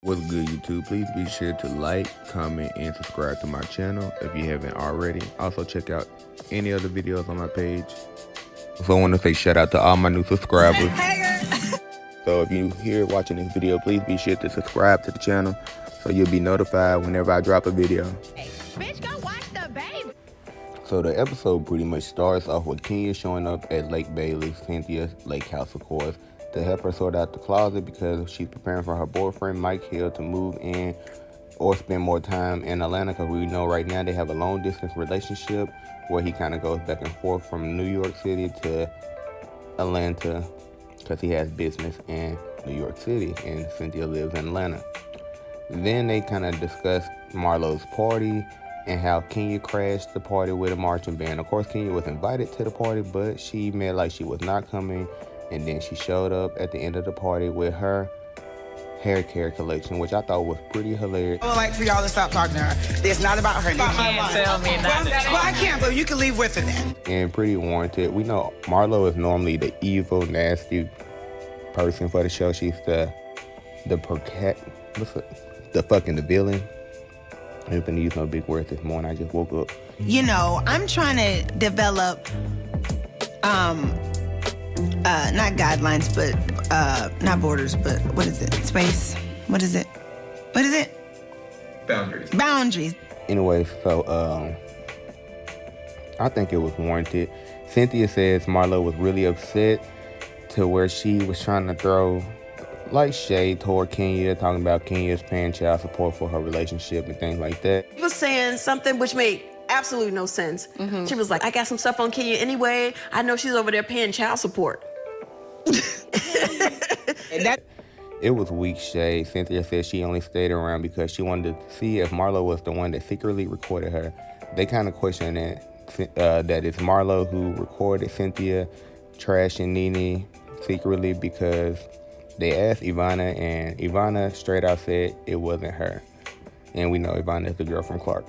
What's good, YouTube? Please be sure to like, comment, and subscribe to my channel if you haven't already. Also, check out any other videos on my page. So I want to say shout out to all my new subscribers. So if you're here watching this video, please be sure to subscribe to the channel so you'll be notified whenever I drop a video. Hey, bitch, go watch the baby. So the episode pretty much starts off with Kenya showing up at Lake Bailey, Cynthia's lake house, of course, to help her sort out the closet because she's preparing for her boyfriend, Mike Hill, to move in or spend more time in Atlanta, because we know right now they have a long-distance relationship where he kind of goes back and forth from New York City to Atlanta because he has business in New York City and Cynthia lives in Atlanta. Then they kind of discuss Marlo's party and how Kenya crashed the party with a marching band. Of course, Kenya was invited to the party, but she made like she was not coming. And then she showed up at the end of the party with her hair care collection, which I thought was pretty hilarious. I would like for y'all to stop talking to her. It's not about her. You can't tell me not to. Well, I can't, but you can leave with her then. And pretty warranted. We know Marlo is normally the evil, nasty person for the show. She's the villain. I didn't use no big words this morning. I just woke up. You know, I'm trying to develop, not guidelines, but, not borders, but what is it? Space? What is it? What is it? Boundaries. Boundaries. Anyway, so, I think it was warranted. Cynthia says Marlo was really upset to where she was trying to throw like shade toward Kenya, talking about Kenya's paying child support for her relationship and things like that. She was saying something which made absolutely no sense. Mm-hmm. She was like, I got some stuff on Kenya anyway. I know she's over there paying child support. And that It was weak shade. Cynthia said she only stayed around because she wanted to see if Marlo was the one that secretly recorded her. They kind of questioned that it's Marlo who recorded Cynthia trashing Nene secretly, because they asked Ivana, and Ivana straight out said it wasn't her. And we know Ivana is the girl from Clark.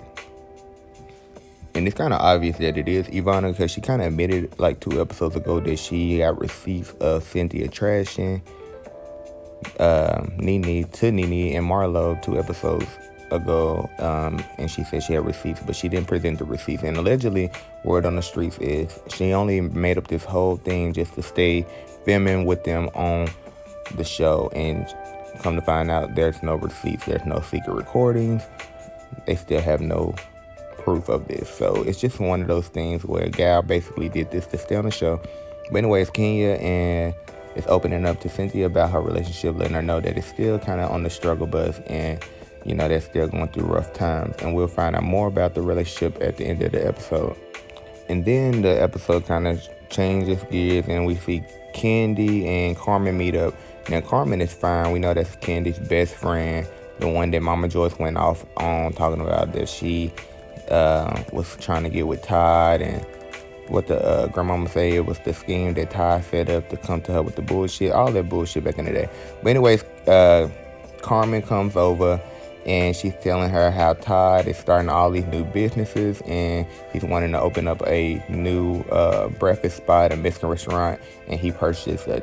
And it's kind of obvious that it is Ivana, because she kind of admitted like 2 episodes ago that she got receipts of Cynthia trashing Nene and Marlo 2 episodes ago. And she said she had receipts, but she didn't present the receipts. And allegedly, word on the streets is she only made up this whole thing just to stay filming with them on the show, and come to find out there's no receipts, there's no secret recordings, they still have no proof of this. So it's just one of those things where Gal basically did this to stay on the show. But anyways, Kenya and is opening up to Cynthia about her relationship, letting her know that it's still kind of on the struggle bus, and you know they're still going through rough times. And we'll find out more about the relationship at the end of the episode. And then the episode kind of changes gears, and we see Kandi and Carmen meet up. Now, Carmen is fine. We know that's Candy's best friend, the one that Mama Joyce went off on, talking about that she was trying to get with Todd, and what the grandmama said it was the scheme that Todd set up to come to her with the bullshit, all that bullshit back in the day. But anyways, Carmen comes over, and she's telling her how Todd is starting all these new businesses, and he's wanting to open up a new breakfast spot, a Mexican restaurant, and he purchased a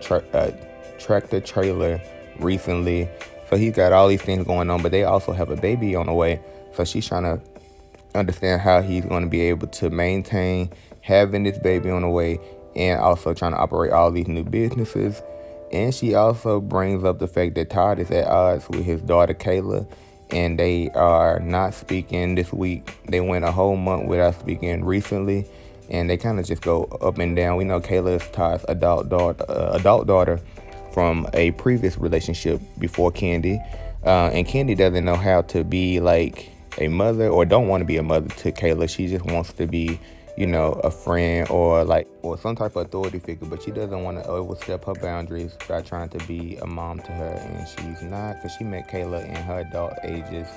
tractor trailer recently. So he's got all these things going on, but they also have a baby on the way. So she's trying to understand how he's going to be able to maintain having this baby on the way and also trying to operate all these new businesses. And she also brings up the fact that Todd is at odds with his daughter Kayla, and they are not speaking this week. They went a whole month without speaking recently, and they kind of just go up and down. We know Kayla is Todd's adult daughter from a previous relationship before Kandi, and Kandi doesn't know how to be like a mother, or don't want to be a mother to Kayla. She just wants to be, you know, a friend or some type of authority figure, but she doesn't want to overstep her boundaries by trying to be a mom to her, and she's not, because she met Kayla in her adult ages,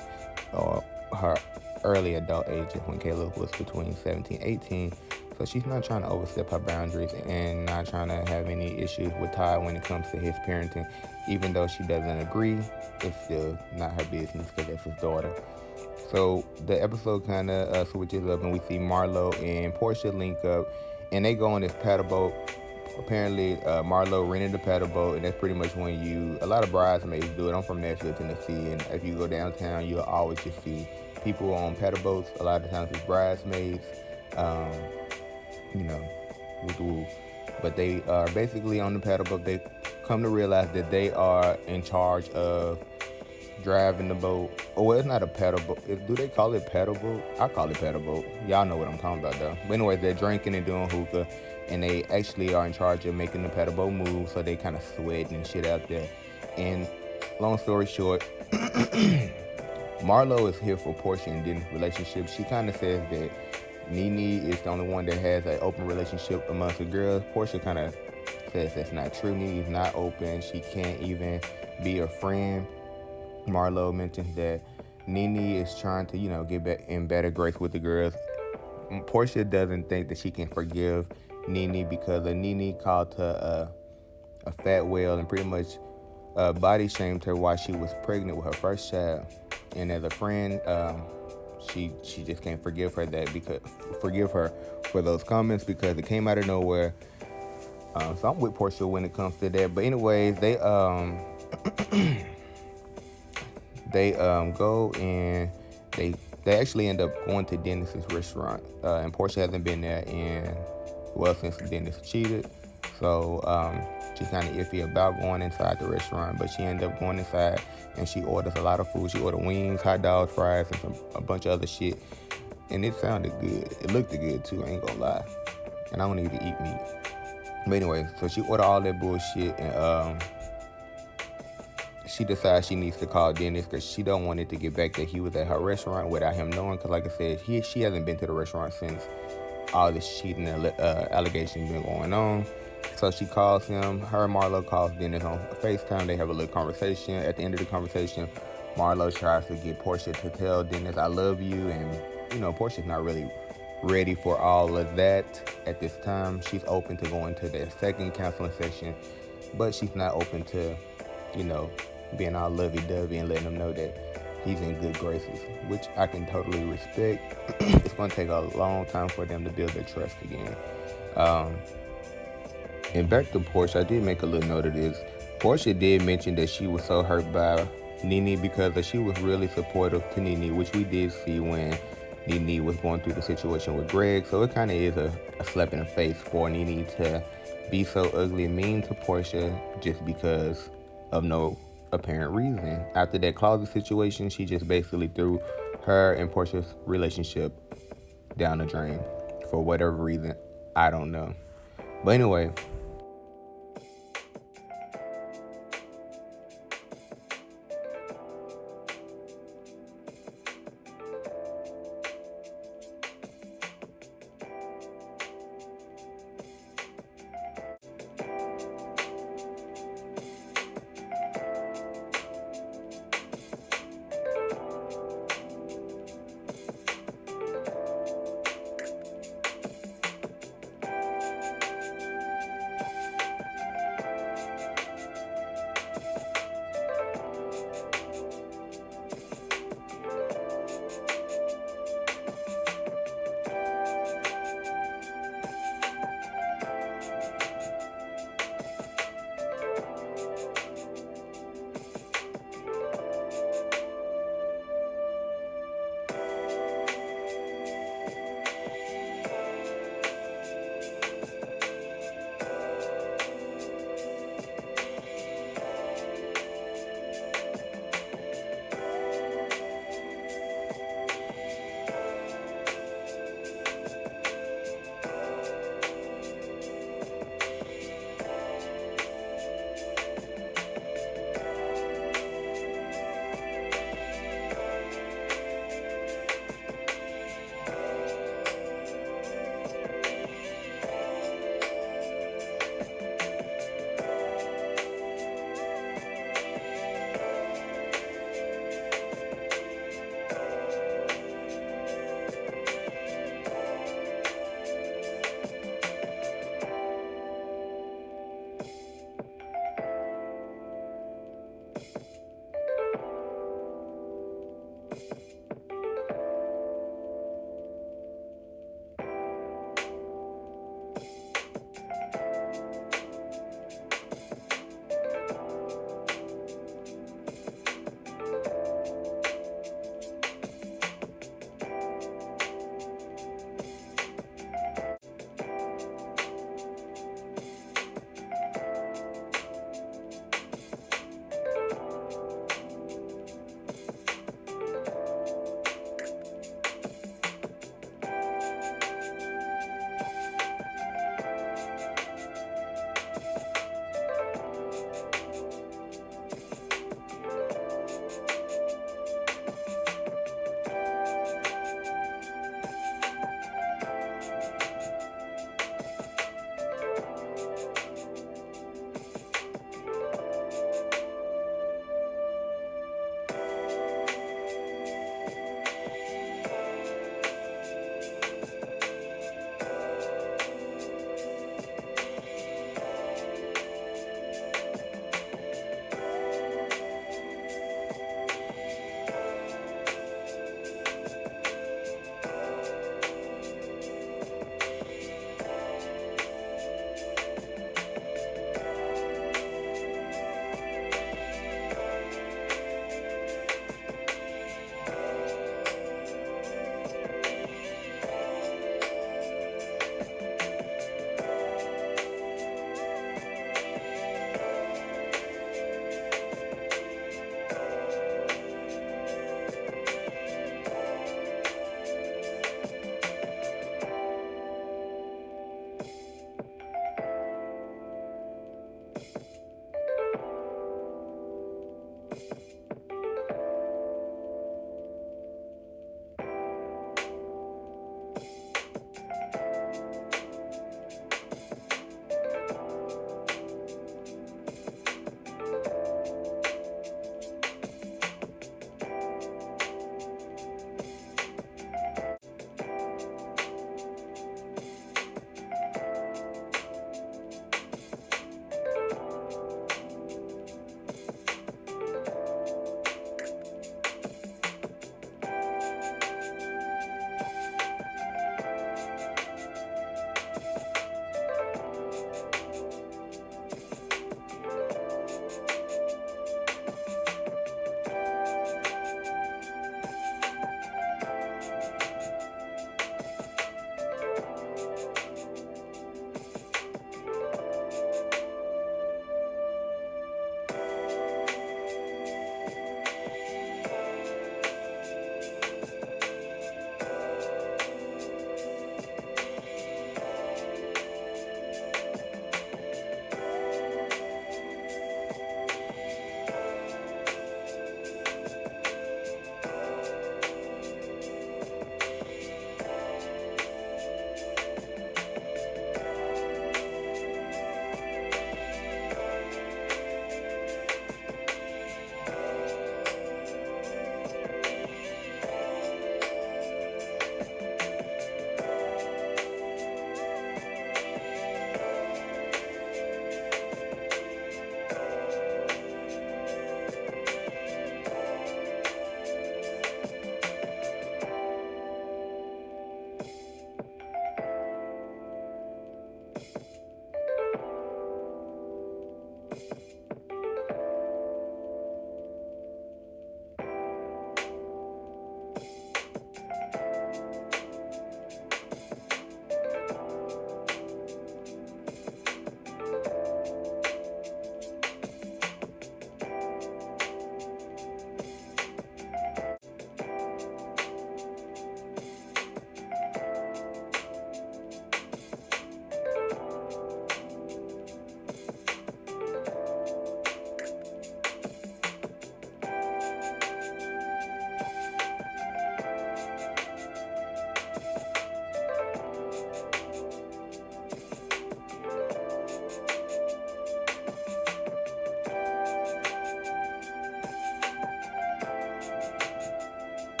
or her early adult ages, when Kayla was between 17 and 18. So she's not trying to overstep her boundaries and not trying to have any issues with Todd when it comes to his parenting. Even though she doesn't agree, it's still not her business, because that's his daughter. So the episode kind of switches up, and we see Marlo and Porsha link up, and they go on this paddle boat apparently Marlo rented a paddle boat, and that's pretty much when a lot of bridesmaids do it. I'm from Nashville, Tennessee, and if you go downtown, you'll always just see people on paddle boats. A lot of times it's bridesmaids, um, you know, woo. But they are basically on the paddle boat. They come to realize that they are in charge of driving the boat. Oh, well, it's not a paddle boat. Do they call it paddle boat? I call it paddle boat. Y'all know what I'm talking about, though. But anyway, they're drinking and doing hookah, and they actually are in charge of making the paddle boat move, so they kind of sweating and shit out there. And long story short, Marlo is here for Porsha and Dennis' relationship. She kind of says that Nene is the only one that has an open relationship amongst the girls. Porsha kind of says that's not true. Nene's not open. She can't even be a friend. Marlo mentions that Nene is trying to, get back in better grace with the girls. Porsha doesn't think that she can forgive Nene because Nene called her a fat whale and pretty much body shamed her while she was pregnant with her first child. And as a friend, she just can't forgive her for those comments because it came out of nowhere. So I'm with Porsha when it comes to that. But anyways, they go and they actually end up going to Dennis's restaurant. And Porsha hasn't been there since Dennis cheated. So she's kind of iffy about going inside the restaurant, but she ended up going inside and she orders a lot of food. She ordered wings, hot dogs, fries, and a bunch of other shit. And it sounded good. It looked good too, I ain't gonna lie. And I don't even eat meat. But anyway, so she ordered all that bullshit and she decides she needs to call Dennis because she don't want it to get back that he was at her restaurant without him knowing. Because like I said, she hasn't been to the restaurant since all this cheating allegations been going on. So she calls him. Her and Marlo calls Dennis on FaceTime. They have a little conversation. At the end of the conversation, Marlo tries to get Porsha to tell Dennis, I love you. And, Porsha's not really ready for all of that at this time. She's open to going to that second counseling session, but she's not open to, being all lovey-dovey and letting him know that he's in good graces, which I can totally respect. It's going to take a long time for them to build their trust again. And back to Porsha, I did make a little note of this. Porsha did mention that she was so hurt by Nene because she was really supportive to Nene, which we did see when Nene was going through the situation with Greg. So it kind of is a slap in the face for Nene to be so ugly and mean to Porsha just because of no apparent reason. After that closet situation, she just basically threw her and Porsha's relationship down the drain for whatever reason. I don't know. But anyway,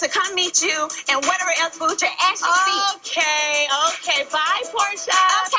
to come meet you and whatever else food you're actually feet. Okay. Bye, Porsha. Okay.